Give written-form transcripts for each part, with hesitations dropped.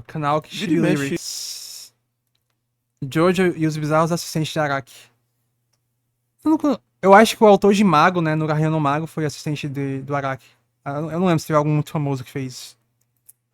Canal que Vira e Chibi mexe. Lyrics. Jojo e os Bizarros Assistentes de Araki. Eu acho que o autor de Mago, né, no Garriano Mago, foi assistente do Araki. Eu não lembro se teve algum muito famoso que fez.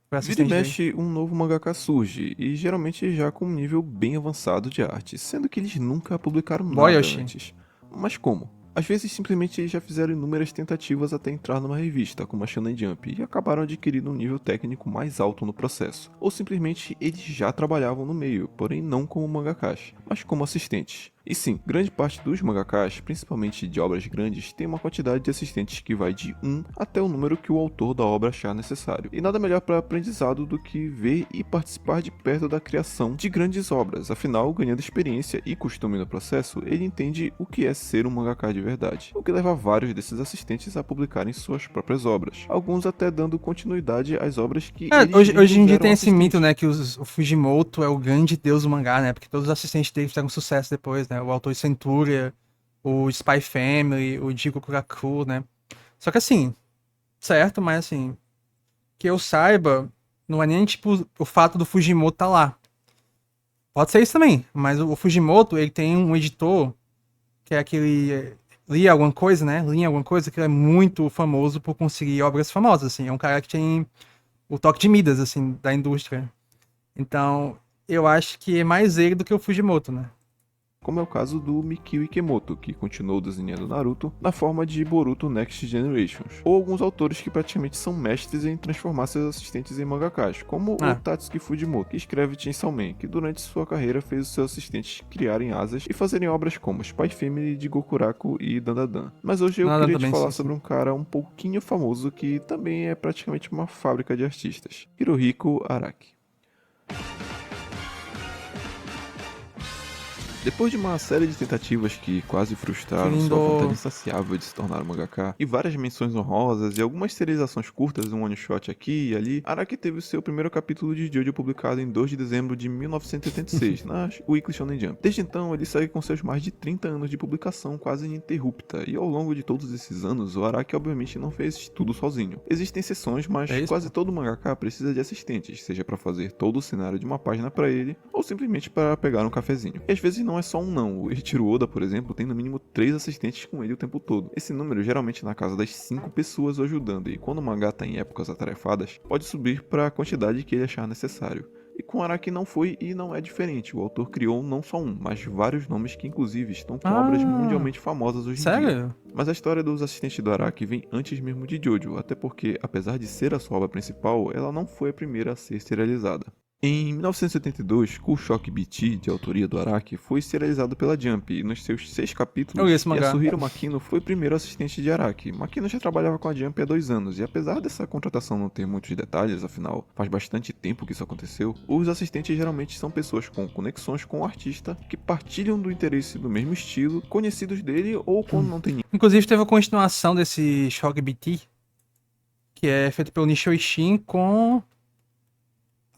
Foi Vira e assistente dele. mexe, um novo mangaka surge, e geralmente já com um nível bem avançado de arte, sendo que eles nunca publicaram nada Boyoshi. antes. Mas como? Às vezes simplesmente já fizeram inúmeras tentativas até entrar numa revista, como a Shonen Jump, e acabaram adquirindo um nível técnico mais alto no processo. Ou simplesmente eles já trabalhavam no meio, porém não como mangakas, mas como assistentes. E sim, grande parte dos mangakas, principalmente de obras grandes, tem uma quantidade de assistentes que vai de um até o número que o autor da obra achar necessário. E nada melhor para aprendizado do que ver e participar de perto da criação de grandes obras. Afinal, ganhando experiência e costume no processo, ele entende o que é ser um mangaka de verdade, o que leva vários desses assistentes a publicarem suas próprias obras, alguns até dando continuidade às obras que É, eles hoje em mesmos dia eram tem esse mito, assistentes. né, que o Fujimoto é o grande deus do mangá, né? Porque todos os assistentes dele fizeram sucesso depois, né? O autor de Centuria, o Spy Family, o Jigo Kuraku, né? Só que assim, certo, mas assim, que eu saiba, não é nem tipo o fato do Fujimoto tá lá. Pode ser isso também, mas o Fujimoto, ele tem um editor, que é aquele Lia alguma coisa, né? Lia alguma coisa, que ele é muito famoso por conseguir obras famosas, assim. É um cara que tem o toque de Midas, assim, da indústria. Então, eu acho que é mais ele do que o Fujimoto, né? Como é o caso do Mikio Ikemoto, que continuou desenhando Naruto na forma de Boruto Next Generations, ou alguns autores que praticamente são mestres em transformar seus assistentes em mangakas, como o Ah, Tatsuki Fujimoto, que escreve Chainsaw Man, que durante sua carreira fez os seus assistentes criarem asas e fazerem obras como Spy Family de Gokuraku e Dandadan. Mas hoje eu nada queria te também, falar sim, sobre sim. um cara um pouquinho famoso que também é praticamente uma fábrica de artistas, Hirohiko Araki. Depois de uma série de tentativas que quase Que frustraram sua vontade lindo. insaciável de se tornar um mangaka, e várias menções honrosas e algumas serializações curtas, um one shot aqui e ali, Araki teve o seu primeiro capítulo de Jojo publicado em 2 de dezembro de 1986, na Weekly Shonen Jump. Desde então, ele segue com seus mais de 30 anos de publicação quase ininterrupta, e ao longo de todos esses anos, o Araki obviamente não fez tudo sozinho. Existem exceções, É mas isso, quase pô. todo mangaka precisa de assistentes, seja para fazer todo o cenário de uma página para ele, ou simplesmente para pegar um cafezinho. E às vezes não é só um não. O Eiichiro Oda, por exemplo, tem no mínimo 3 assistentes com ele o tempo todo. Esse número geralmente na casa das 5 pessoas o ajudando, e quando o mangá tá em épocas atarefadas, pode subir para a quantidade que ele achar necessário. E com Araki não foi e não é diferente. O autor criou não só um, mas vários nomes que inclusive estão com obras Ah, mundialmente famosas hoje em dia. sério? Mas a história dos assistentes do Araki vem antes mesmo de Jojo, até porque, apesar de ser a sua obra principal, ela não foi a primeira a ser serializada. Em 1982, Cool Shock BT, de autoria do Araki, foi serializado pela Jump, e nos seus 6 Eu li capítulos, esse mangá. Yasuhiro Makino foi o primeiro assistente de Araki. Makino já trabalhava com a Jump há 2 anos, e apesar dessa contratação não ter muitos detalhes, afinal, faz bastante tempo que isso aconteceu, os assistentes geralmente são pessoas com conexões com o artista, que partilham do interesse do mesmo estilo, conhecidos dele ou quando não tem Inclusive, teve a continuação desse Shock BT, que é feito pelo Nishio Ishin com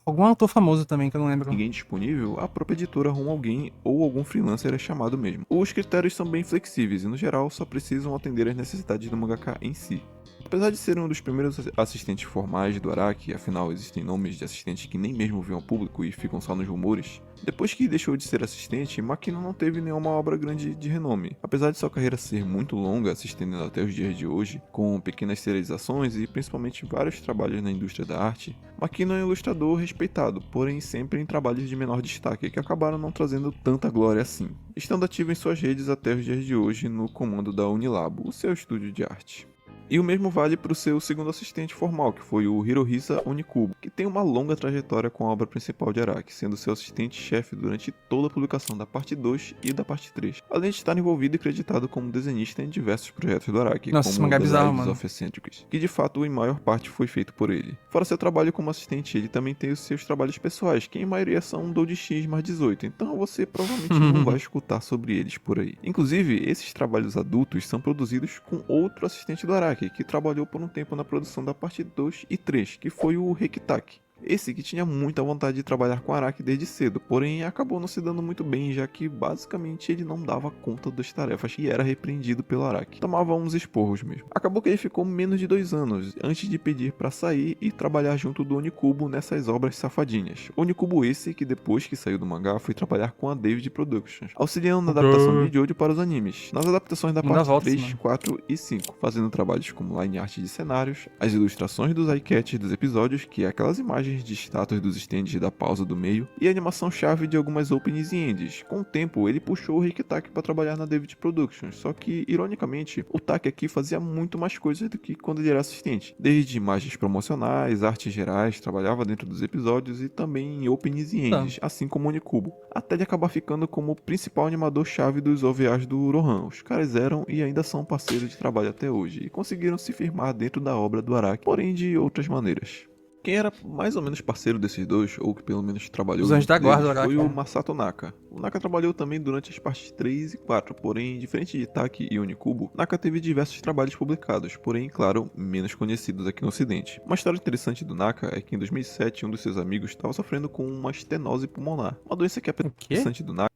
algum autor famoso também, que eu não lembro. ninguém disponível, a própria editora arruma alguém ou algum freelancer é chamado mesmo. Os critérios são bem flexíveis e, no geral, só precisam atender às necessidades do mangaka em si. Apesar de ser um dos primeiros assistentes formais do Araki, afinal existem nomes de assistentes que nem mesmo vêm ao público e ficam só nos rumores, depois que deixou de ser assistente, Makino não teve nenhuma obra grande de renome. Apesar de sua carreira ser muito longa, se estendendo até os dias de hoje, com pequenas serializações e principalmente vários trabalhos na indústria da arte, Makino é um ilustrador respeitado, porém sempre em trabalhos de menor destaque, que acabaram não trazendo tanta glória assim, estando ativo em suas redes até os dias de hoje no comando da Unilabo, o seu estúdio de arte. E o mesmo vale para o seu segundo assistente formal, que foi o Hirohisa Onikubo, que tem uma longa trajetória com a obra principal de Araki, sendo seu assistente-chefe durante toda a publicação da parte 2 e da parte 3, além de estar envolvido e creditado como desenhista em diversos projetos do Araki, Nossa, esse como mangá é The bizarro, Lives mano. of Eccentrics, que de fato em maior parte foi feito por ele. Fora seu trabalho como assistente, ele também tem os seus trabalhos pessoais, que em maioria são Doujinshis mais 18, então você provavelmente não vai escutar sobre eles por aí. Inclusive, esses trabalhos adultos são produzidos com outro assistente do Araki, que trabalhou por um tempo na produção da parte 2 e 3, que foi o Rekitaki. Esse que tinha muita vontade de trabalhar com Araki desde cedo, porém acabou não se dando muito bem, já que basicamente ele não dava conta das tarefas e era repreendido pelo Araki. Tomava uns esporros mesmo. Acabou que ele ficou menos de 2 anos antes de pedir para sair e trabalhar junto do Onikubo nessas obras safadinhas. Onikubo esse que depois que saiu do mangá foi trabalhar com a David Productions, auxiliando na adaptação de Jojo para os animes, nas adaptações da parte 3, 4 e 5, fazendo trabalhos como line art de cenários, as ilustrações dos iCats dos episódios, que é aquelas imagens de status dos stands da pausa do meio, e a animação-chave de algumas openings e ends. Com o tempo, ele puxou o Rick Taki para trabalhar na David Productions, só que, ironicamente, o Taki aqui fazia muito mais coisas do que quando ele era assistente. Desde imagens promocionais, artes gerais, trabalhava dentro dos episódios e também em openings e ends, assim como o Onikubo, até ele acabar ficando como o principal animador-chave dos OVAs do Rohan. Os caras eram e ainda são parceiros de trabalho até hoje, e conseguiram se firmar dentro da obra do Araki, porém de outras maneiras. Quem era mais ou menos parceiro desses dois, ou que pelo menos trabalhou Os Anjos da Guarda, deles, foi Araki, o Masato Naka. O Naka trabalhou também durante as partes 3 e 4, porém, diferente de Taki e Onikubo, Naka teve diversos trabalhos publicados, porém, claro, menos conhecidos aqui no ocidente. Uma história interessante do Naka é que em 2007 um dos seus amigos estava sofrendo com uma estenose pulmonar, uma doença que é interessante do Naka.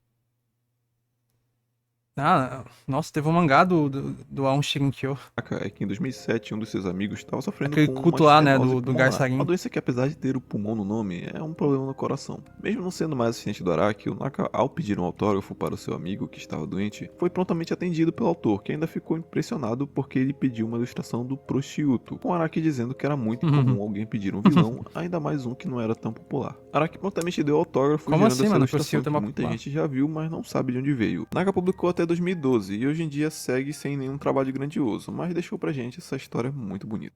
Ah, nossa, teve um mangá do Aon Shirinkyo. É que em 2007 um dos seus amigos estava sofrendo Aquele com culto uma lá, né, estenose do pulmonar, Garçarin. uma doença que apesar de ter o pulmão no nome, é um problema no coração. Mesmo não sendo mais assistente do Araki, o Naka, ao pedir um autógrafo para o seu amigo que estava doente, foi prontamente atendido pelo autor, que ainda ficou impressionado porque ele pediu uma ilustração do Prosciutto, com Araki dizendo que era muito comum alguém pedir um vilão, ainda mais um que não era tão popular. Araki prontamente deu autógrafo, Como gerando assim, essa mano? ilustração que Prosciutto é muita popular. gente já viu, mas não sabe de onde veio. Naka publicou até 2012 e hoje em dia segue sem nenhum trabalho grandioso, mas deixou pra gente essa história muito bonita.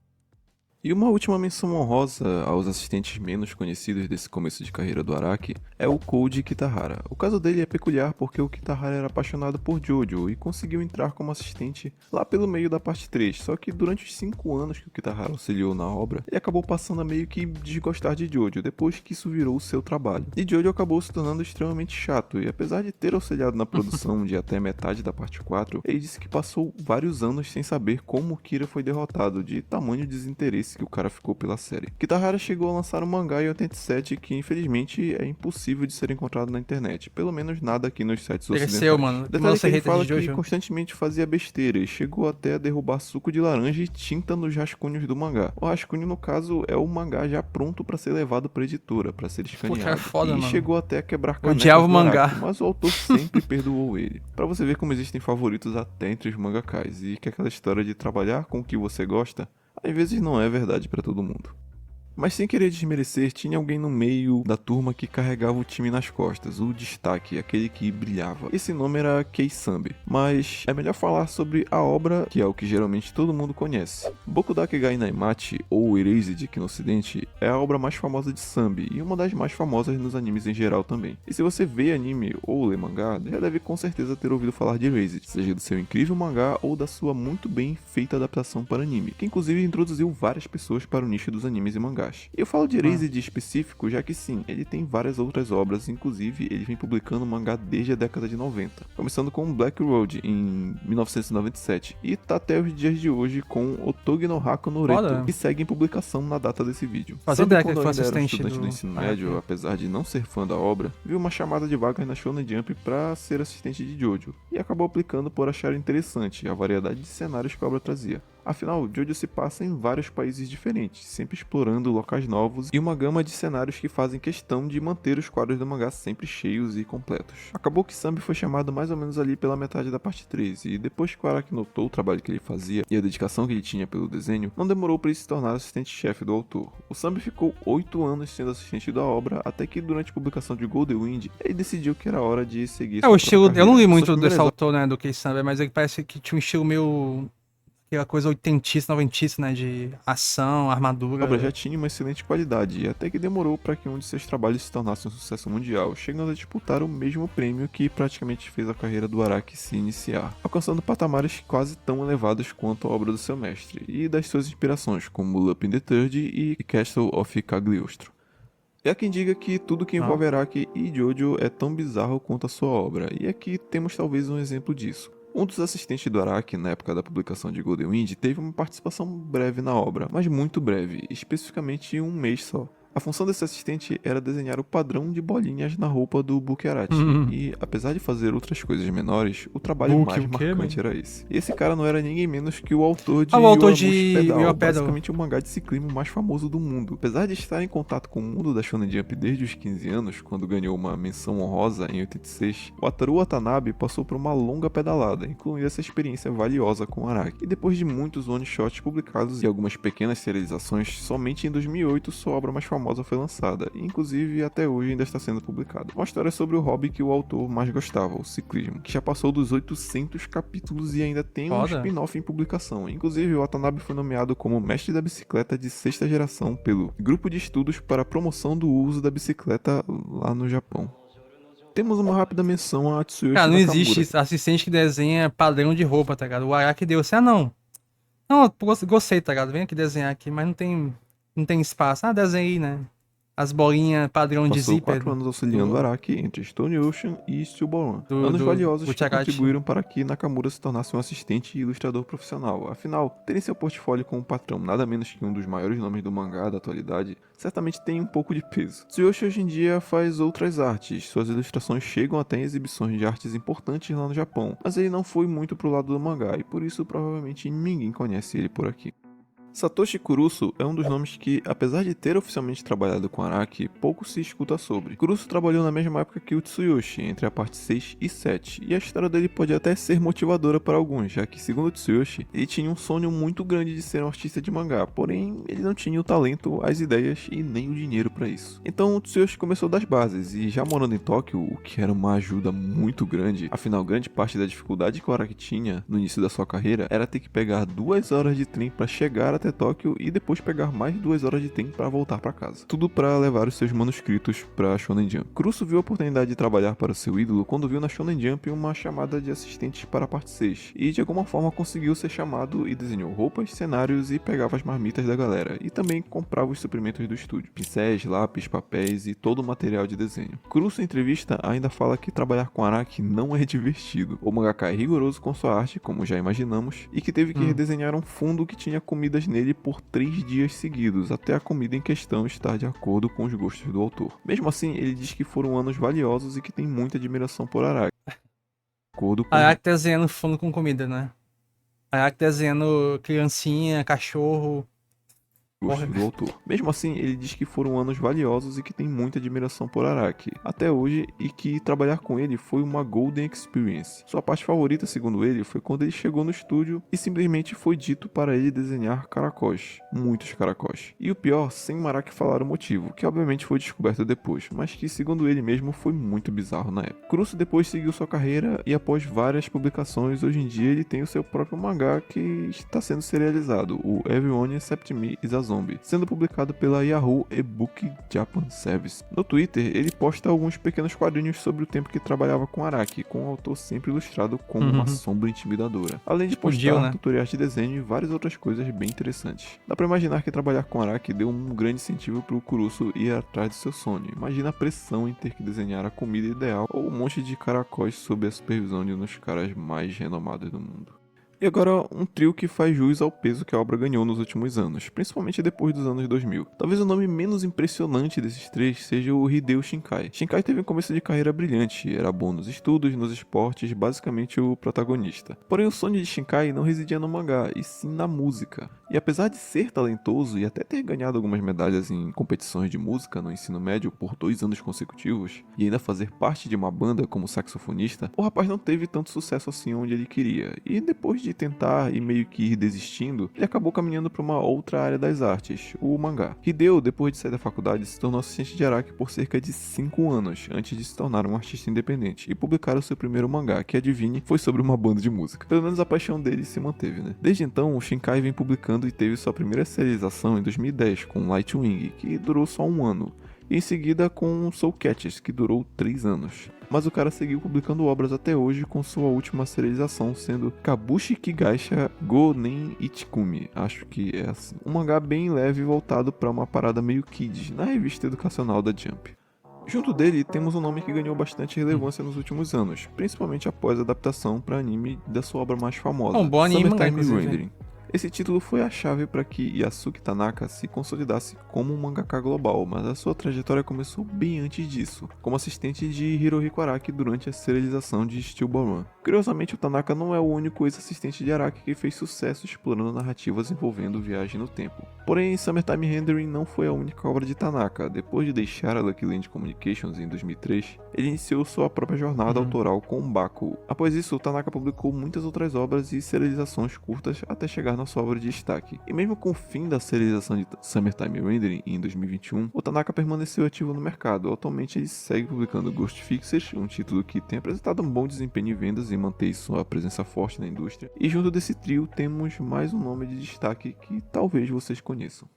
E uma última menção honrosa aos assistentes menos conhecidos desse começo de carreira do Araki é o Koji Kitahara. O caso dele é peculiar porque o Kitahara era apaixonado por Jojo e conseguiu entrar como assistente lá pelo meio da parte 3, só que durante os 5 anos que o Kitahara auxiliou na obra, ele acabou passando a meio que desgostar de Jojo, depois que isso virou o seu trabalho. E Jojo acabou se tornando extremamente chato, e apesar de ter auxiliado na produção de até metade da parte 4, ele disse que passou vários anos sem saber como Kira foi derrotado, de tamanho desinteresse que o cara ficou pela série. Kitahara chegou a lançar um mangá em 87 que infelizmente é impossível de ser encontrado na internet, pelo menos nada aqui nos sites ocidentais. Mano. Detalhe que ele fala que constantemente fazia besteira e chegou até a derrubar suco de laranja e tinta nos rascunhos do mangá. O rascunho, no caso, é o mangá já pronto para ser levado para editora, para ser escaneado. Foda, e mano. chegou até a quebrar canecas Odiava o do mangá. Araki, mas o autor sempre perdoou ele. Para você ver como existem favoritos até entre os mangakais, e que aquela história de trabalhar com o que você gosta às vezes não é verdade pra todo mundo. Mas sem querer desmerecer, tinha alguém no meio da turma que carregava o time nas costas, o destaque, aquele que brilhava. Esse nome era Kei Sambi, mas é melhor falar sobre a obra, que é o que geralmente todo mundo conhece. Bokudakegai Naimachi, ou Erased aqui no ocidente, é a obra mais famosa de Sambi, e uma das mais famosas nos animes em geral também. E se você vê anime ou lê mangá, já deve com certeza ter ouvido falar de Erased, seja do seu incrível mangá ou da sua muito bem feita adaptação para anime, que inclusive introduziu várias pessoas para o nicho dos animes e mangás. E eu falo de Erased específico, já que sim, ele tem várias outras obras, inclusive ele vem publicando mangá desde a década de 90, começando com Black Road em 1997 e tá até os dias de hoje com Otogi no Hako no Reto, que segue em publicação na data desse vídeo. Sabe quando eu ainda era estudante do ensino médio, apesar de não ser fã da obra, viu uma chamada de vagas na Shonen Jump para ser assistente de Jojo, e acabou aplicando por achar interessante a variedade de cenários que a obra trazia. Afinal, Jojo se passa em vários países diferentes, sempre explorando locais novos e uma gama de cenários que fazem questão de manter os quadros do mangá sempre cheios e completos. Acabou que Sambi foi chamado mais ou menos ali pela metade da parte 3, e depois que o Araki notou o trabalho que ele fazia e a dedicação que ele tinha pelo desenho, não demorou para ele se tornar assistente-chefe do autor. O Sambi ficou 8 anos sendo assistente da obra, até que durante a publicação de Golden Wind, ele decidiu que era hora de seguir o estilo, carreira. eu não li muito desse autor, né, do Kei Sambi, mas ele parece que tinha um estilo meio... aquela coisa oitentista, noventista, né, de ação, armadura. A obra já tinha uma excelente qualidade, e até que demorou para que um de seus trabalhos se tornasse um sucesso mundial, chegando a disputar o mesmo prêmio que praticamente fez a carreira do Araki se iniciar, alcançando patamares quase tão elevados quanto a obra do seu mestre, e das suas inspirações, como Lupin the Third e Castle of Cagliostro. E há quem diga que tudo que envolve Araki e Jojo é tão bizarro quanto a sua obra, e aqui temos talvez um exemplo disso. Um dos assistentes do Araki, na época da publicação de Golden Wind, teve uma participação breve na obra, mas muito breve, especificamente um mês só. A função desse assistente era desenhar o padrão de bolinhas na roupa do Buki Arashi, e apesar de fazer outras coisas menores, o trabalho Buki, mais o quê, marcante mano? era esse. E esse cara não era ninguém menos que o autor de Ah, o autor Yowamushi de Pedal, Yowamushi Pedal. basicamente o mangá de ciclismo mais famoso do mundo. Apesar de estar em contato com o mundo da Shonen Jump desde os 15 anos, quando ganhou uma menção honrosa em 86, o Wataru Watanabe passou por uma longa pedalada, incluindo essa experiência valiosa com Araki. E depois de muitos one-shots publicados e algumas pequenas serializações, somente em 2008 sua obra mais famosa foi lançada, e inclusive até hoje ainda está sendo publicada. Uma história sobre o hobby que o autor mais gostava, o ciclismo, que já passou dos 800 capítulos e ainda tem um Foda. spin-off em publicação. Inclusive, o Watanabe foi nomeado como mestre da bicicleta de sexta geração pelo Grupo de Estudos para a Promoção do Uso da Bicicleta lá no Japão. Temos uma rápida menção a Tsuyoshi Cara, não Nakamura. existe assistente que desenha padrão de roupa, tá ligado? O Araki deu assim, não. Não, eu gostei, tá ligado? Vem aqui desenhar aqui, mas não tem espaço. Ah, desenhei, né? As bolinhas padrão de Passou zíper 4 anos auxiliando do- Araki entre Stone Ocean e Steel Ball Run. do- Anos do valiosos que Butcherati. contribuíram para que Nakamura se tornasse um assistente e ilustrador profissional. Afinal, ter em seu portfólio como patrão nada menos que um dos maiores nomes do mangá da atualidade, certamente tem um pouco de peso. Tsuyoshi hoje em dia faz outras artes, suas ilustrações chegam até em exibições de artes importantes lá no Japão, mas ele não foi muito pro lado do mangá e por isso provavelmente ninguém conhece ele por aqui. Satoshi Kurusu é um dos nomes que, apesar de ter oficialmente trabalhado com Araki, pouco se escuta sobre. Kurusu trabalhou na mesma época que o Tsuyoshi, entre a parte 6 e 7, e a história dele pode até ser motivadora para alguns, já que, segundo o Tsuyoshi, ele tinha um sonho muito grande de ser um artista de mangá, porém ele não tinha o talento, as ideias e nem o dinheiro para isso. Então o Tsuyoshi começou das bases, e já morando em Tóquio, o que era uma ajuda muito grande, afinal grande parte da dificuldade que o Araki tinha no início da sua carreira era ter que pegar 2 horas de trem para chegar até Tóquio e depois pegar mais 2 horas de trem para voltar para casa. Tudo para levar os seus manuscritos para Shonen Jump. Kurusu viu a oportunidade de trabalhar para seu ídolo quando viu na Shonen Jump uma chamada de assistentes para a parte 6 e de alguma forma conseguiu ser chamado e desenhou roupas, cenários e pegava as marmitas da galera e também comprava os suprimentos do estúdio, pincéis, lápis, papéis e todo o material de desenho. Kurusu em entrevista ainda fala que trabalhar com Araki não é divertido. O mangaka é rigoroso com sua arte, como já imaginamos, e que teve que redesenhar um fundo que tinha comidas nele por 3 dias seguidos, até a comida em questão estar de acordo com os gostos do autor. Mesmo assim, ele diz que foram anos valiosos e que tem muita admiração por Araki. De acordo com Araki desenhando fundo com comida, né? Araki desenhando criancinha, cachorro. gostos do autor. Mesmo assim, ele diz que foram anos valiosos e que tem muita admiração por Araki até hoje e que trabalhar com ele foi uma golden experience. Sua parte favorita, segundo ele, foi quando ele chegou no estúdio e simplesmente foi dito para ele desenhar caracóis, muitos caracóis. E o pior, sem o Araki falar o motivo, que obviamente foi descoberto depois, mas que segundo ele mesmo foi muito bizarro na época. Kurusu depois seguiu sua carreira e após várias publicações, hoje em dia ele tem o seu próprio mangá que está sendo serializado, o Everyone Except Me is a Zombie, sendo publicado pela Yahoo eBook Japan Service. No Twitter, ele posta alguns pequenos quadrinhos sobre o tempo que trabalhava com Araki, com o autor sempre ilustrado como uma sombra intimidadora, além de postar Jill, né? tutoriais de desenho e várias outras coisas bem interessantes. Dá pra imaginar que trabalhar com Araki deu um grande incentivo pro Kurusu ir atrás do seu sonho. Imagina a pressão em ter que desenhar a comida ideal ou um monte de caracóis sob a supervisão de um dos caras mais renomados do mundo. E agora, um trio que faz jus ao peso que a obra ganhou nos últimos anos, principalmente depois dos anos 2000. Talvez o nome menos impressionante desses três seja o Hideo Shinkai. Shinkai teve um começo de carreira brilhante, era bom nos estudos, nos esportes, basicamente o protagonista. Porém, o sonho de Shinkai não residia no mangá, e sim na música. E apesar de ser talentoso e até ter ganhado algumas medalhas em competições de música no ensino médio por 2 anos consecutivos, e ainda fazer parte de uma banda como saxofonista, o rapaz não teve tanto sucesso assim onde ele queria. E depois de tentar e meio que ir desistindo, ele acabou caminhando para uma outra área das artes, o mangá. Hideo, depois de sair da faculdade, se tornou assistente de Araki por cerca de 5 anos, antes de se tornar um artista independente, e publicar o seu primeiro mangá, que adivinhe, foi sobre uma banda de música. Pelo menos a paixão dele se manteve, né? Desde então, o Shinkai vem publicando e teve sua primeira serialização em 2010, com Lightwing, que durou só 1 ano, e em seguida com Soul Catchers, que durou 3 anos. Mas o cara seguiu publicando obras até hoje, com sua última serialização sendo Kabushi Kigaisha Go Nen Ichikumi, acho que é assim. Um mangá bem leve voltado para uma parada meio kids, na revista educacional da Jump. Junto dele, temos um nome que ganhou bastante relevância nos últimos anos, principalmente após a adaptação para anime da sua obra mais famosa, Um bom anime, Summertime inclusive. Rendering. Esse título foi a chave para que Yasuki Tanaka se consolidasse como um mangaka global, mas a sua trajetória começou bem antes disso, como assistente de Hirohiko Araki durante a serialização de Steel Ball Run. Curiosamente, o Tanaka não é o único ex-assistente de Araki que fez sucesso explorando narrativas envolvendo viagem no tempo. Porém, Summertime Rendering não foi a única obra de Tanaka. Depois de deixar a Lucky Land Communications em 2003, ele iniciou sua própria jornada autoral com Baku. Após isso, o Tanaka publicou muitas outras obras e serializações curtas até chegar na sua obra de destaque. E mesmo com o fim da serialização de Summertime Rendering em 2021, o Tanaka permaneceu ativo no mercado. Atualmente ele segue publicando Ghost Fixers, um título que tem apresentado um bom desempenho em vendas e mantém sua presença forte na indústria. E junto desse trio temos mais um nome de destaque que talvez vocês conheçam.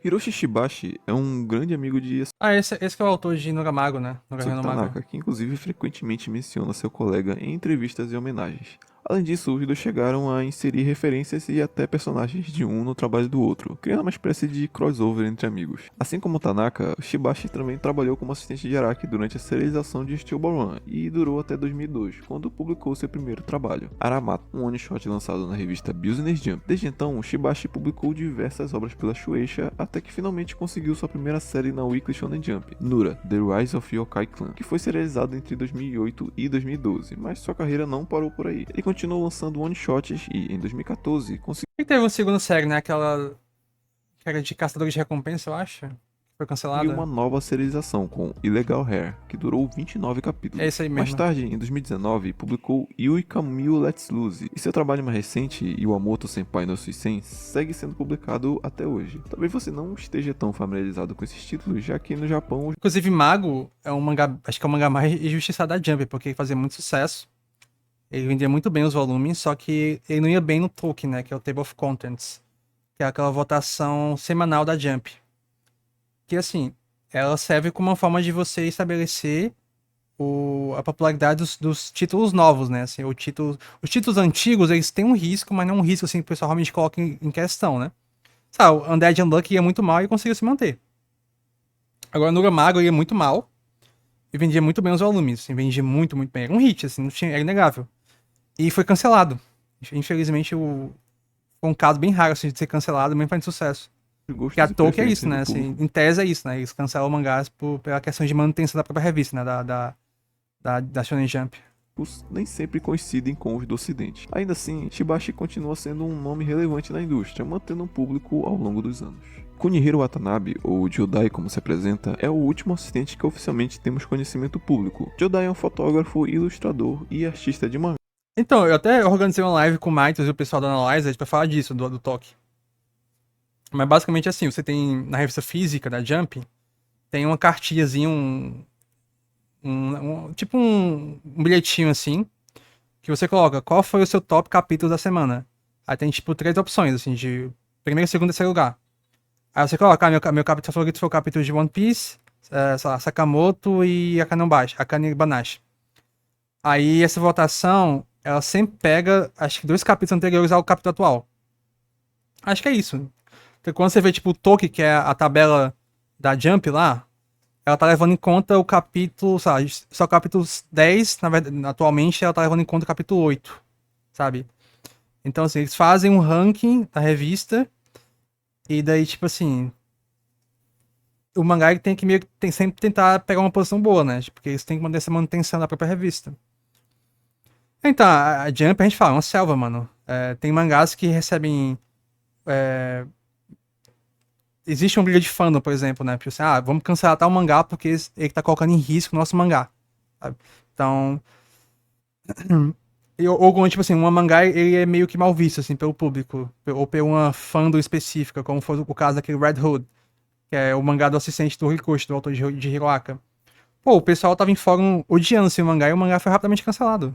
Hiroshi Shibashi é um grande amigo de Esse que é o autor de Nogamago, né? Yasuki Tanaka, que inclusive frequentemente menciona seu colega em entrevistas e homenagens. Além disso, os dois chegaram a inserir referências e até personagens de um no trabalho do outro, criando uma espécie de crossover entre amigos. Assim como Tanaka, Shibashi também trabalhou como assistente de Araki durante a serialização de Steel Ball Run e durou até 2002, quando publicou seu primeiro trabalho, Aramato, um one-shot lançado na revista Business Jump. Desde então, Shibashi publicou diversas obras pela Shueisha até que finalmente conseguiu sua primeira série na Weekly Shonen Jump, Nura, The Rise of Yokai Clan, que foi serializado entre 2008 e 2012, mas sua carreira não parou por aí. Ele continuou lançando one-shots e, em 2014, conseguiu E teve uma segunda série, né? Aquela que era de Caçadores de Recompensa, eu acho. Foi cancelada. uma nova serialização com Illegal Hair, que durou 29 capítulos. É isso aí mesmo. Mais tarde, em 2019, publicou Yui Kamil Let's Lose, e seu trabalho mais recente, Iwamoto Senpai no Suisen, segue sendo publicado até hoje. Talvez você não esteja tão familiarizado com esses títulos, já que no Japão... Inclusive, Mago é um mangá, acho que é o mangá mais injustiçado da Jump, porque ele fazia muito sucesso. Ele vendia muito bem os volumes, só que ele não ia bem no Tolkien, né? Que é o Table of Contents, que é aquela votação semanal da Jump. Que, assim, ela serve como uma forma de você estabelecer a popularidade dos títulos novos, né? Assim, os títulos antigos, eles têm um risco, mas não um risco, assim, que o pessoal realmente coloca em questão, né? Sabe, o Undead Unlucky ia muito mal e conseguiu se manter. Agora, no Mago ia muito mal e vendia muito bem os volumes, assim, vendia muito, muito bem. Era um hit, assim, não tinha, era inegável. E foi cancelado. Infelizmente, foi um caso bem raro, assim, de ser cancelado, mesmo fazendo sucesso. Porque a Tolkien é isso, né? Assim, em tese é isso, né? Eles cancelam mangás pela questão de manutenção da própria revista, né? Da Shonen Jump. Nem sempre coincidem com os do ocidente. Ainda assim, Shibashi continua sendo um nome relevante na indústria, mantendo um público ao longo dos anos. Kunihiro Watanabe, ou Jodai como se apresenta, é o último assistente que oficialmente temos conhecimento público. Jodai é um fotógrafo, ilustrador e artista de mangá. Então, eu até organizei uma live com o Maitos e o pessoal da Analyzer pra falar disso, do toque. Mas basicamente assim, você tem na revista física da Jump, tem uma cartilhazinha, tipo um bilhetinho assim, que você coloca qual foi o seu top capítulo da semana. Aí tem tipo 3 opções, assim, de primeiro, segundo e terceiro lugar. Aí você coloca, meu capítulo favorito foi o capítulo de One Piece, sei lá, Sakamoto e Akane Banashi. Aí essa votação, ela sempre pega, acho que 2 capítulos anteriores ao capítulo atual. Acho que é isso. Porque quando você vê, tipo, o Tolkien, que é a tabela da Jump lá, ela tá levando em conta o capítulo, sabe? Só o capítulo 10, na verdade, atualmente, ela tá levando em conta o capítulo 8, sabe? Então, assim, eles fazem um ranking da revista, e daí, tipo assim, o mangá ele tem que meio que sempre tentar pegar uma posição boa, né? Porque eles têm que manter essa manutenção da própria revista. Então, a Jump, a gente fala, é uma selva, mano. Tem mangás que recebem... Existe uma briga de fandom, por exemplo, né? Tipo assim, vamos cancelar tal mangá porque ele tá colocando em risco o nosso mangá. Sabe? Então... Ou, tipo assim, um mangá, ele é meio que mal visto, assim, pelo público. Ou por uma fandom específica, como foi o caso daquele Red Hood, que é o mangá do assistente do Horikoshi, do autor de Hiroaka. Pô, o pessoal tava em fórum odiando esse mangá e o mangá foi rapidamente cancelado.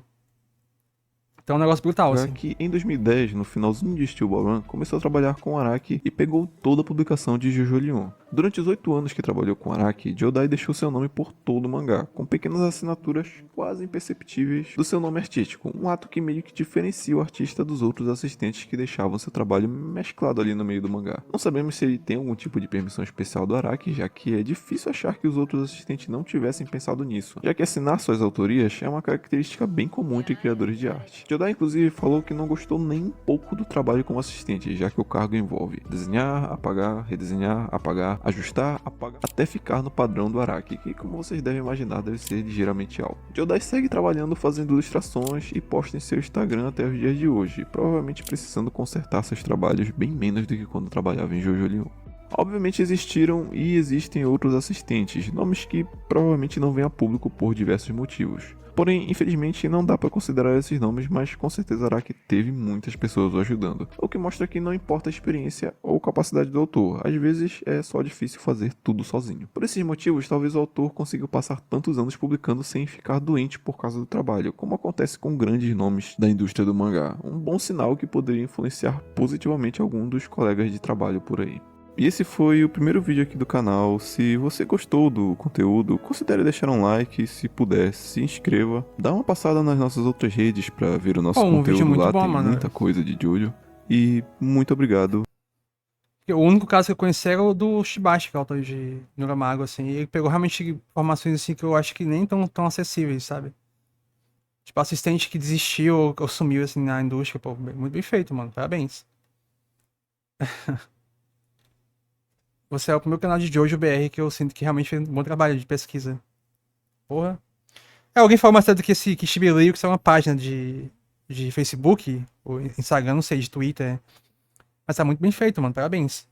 Então é um negócio brutal, assim. Que em 2010, no finalzinho de Steel Ball Run, começou a trabalhar com Araki e pegou toda a publicação de Jojo Leon. Durante os 8 anos que trabalhou com Araki, Jodai deixou seu nome por todo o mangá, com pequenas assinaturas quase imperceptíveis do seu nome artístico, um ato que meio que diferencia o artista dos outros assistentes que deixavam seu trabalho mesclado ali no meio do mangá. Não sabemos se ele tem algum tipo de permissão especial do Araki, já que é difícil achar que os outros assistentes não tivessem pensado nisso, já que assinar suas autorias é uma característica bem comum entre criadores de arte. Jodai, inclusive, falou que não gostou nem um pouco do trabalho como assistente, já que o cargo envolve desenhar, apagar, redesenhar, apagar, ajustar, apagar, até ficar no padrão do Araki, que, como vocês devem imaginar, deve ser ligeiramente alto. Jodai segue trabalhando fazendo ilustrações e posta em seu Instagram até os dias de hoje, provavelmente precisando consertar seus trabalhos bem menos do que quando trabalhava em Jojo Leon. Obviamente existiram e existem outros assistentes, nomes que provavelmente não vêm a público por diversos motivos. Porém, infelizmente, não dá para considerar esses nomes, mas com certeza Araki teve muitas pessoas o ajudando. O que mostra que não importa a experiência ou capacidade do autor, às vezes é só difícil fazer tudo sozinho. Por esses motivos, talvez o autor consiga passar tantos anos publicando sem ficar doente por causa do trabalho, como acontece com grandes nomes da indústria do mangá. Um bom sinal que poderia influenciar positivamente algum dos colegas de trabalho por aí. E esse foi o primeiro vídeo aqui do canal. Se você gostou do conteúdo, considere deixar um like, se puder, se inscreva. Dá uma passada nas nossas outras redes pra ver o nosso Um vídeo conteúdo muito lá, bom, tem mano. muita coisa de Jojo. E muito obrigado. O único caso que eu conheci era o do Shibashi, que é o autor de Nuramago, assim. E ele pegou realmente informações, assim, que eu acho que nem tão acessíveis, sabe? Tipo, assistente que desistiu ou sumiu, assim, na indústria. Pô, muito bem feito, mano. Parabéns. Você é o primeiro canal de Jojo BR que eu sinto que realmente fez um bom trabalho de pesquisa. Porra. Alguém falou mais cedo que que Shibeliu, que isso é uma página de Facebook, ou Instagram, não sei, de Twitter. Mas tá muito bem feito, mano. Parabéns.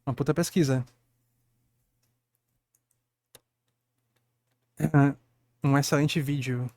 Uma puta pesquisa. Um excelente vídeo.